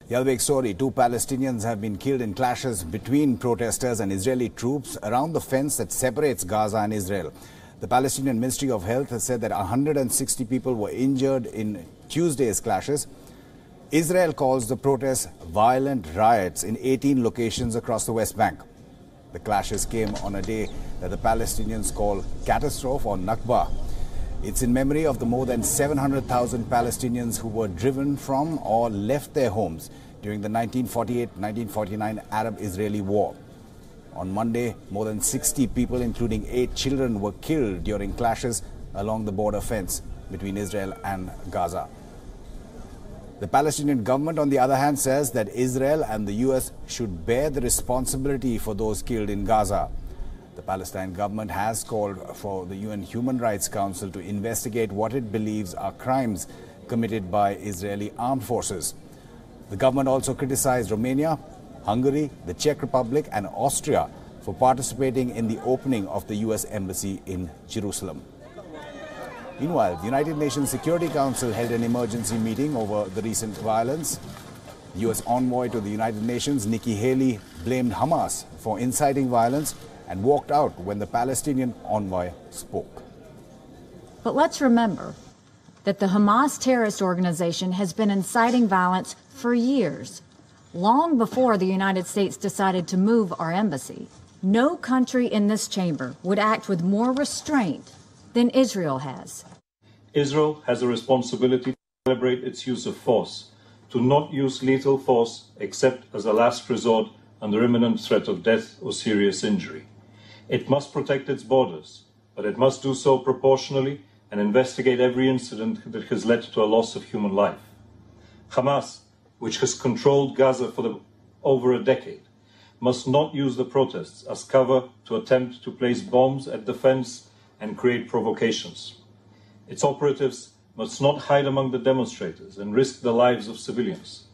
The other big story, 2 Palestinians have been killed in clashes between protesters and Israeli troops around the fence that separates Gaza and Israel. The Palestinian Ministry of Health has said that 160 people were injured in Tuesday's clashes. Israel calls the protests violent riots in 18 locations across the West Bank. The clashes came on a day that the Palestinians call catastrophe or Nakba. It's in memory of the more than 700,000 Palestinians who were driven from or left their homes during the 1948-1949 Arab-Israeli War. On Monday, more than 60 people, including 8 children, were killed during clashes along the border fence between Israel and Gaza. The Palestinian government, on the other hand, says that Israel and the US should bear the responsibility for those killed in Gaza. The Palestine government has called for the UN Human Rights Council to investigate what it believes are crimes committed by Israeli armed forces. The government also criticized Romania, Hungary, the Czech Republic and Austria for participating in the opening of the US Embassy in Jerusalem. Meanwhile, the United Nations Security Council held an emergency meeting over the recent violence. US envoy to the United Nations, Nikki Haley, blamed Hamas for inciting violence and walked out when the Palestinian envoy spoke. But let's remember that the Hamas terrorist organization has been inciting violence for years, long before the United States decided to move our embassy. No country in this chamber would act with more restraint than Israel has. Israel has a responsibility to calibrate its use of force, to not use lethal force except as a last resort under imminent threat of death or serious injury. It must protect its borders, but it must do so proportionally and investigate every incident that has led to a loss of human life. Hamas, which has controlled Gaza for over a decade, must not use the protests as cover to attempt to place bombs at the fence and create provocations. Its operatives must not hide among the demonstrators and risk the lives of civilians.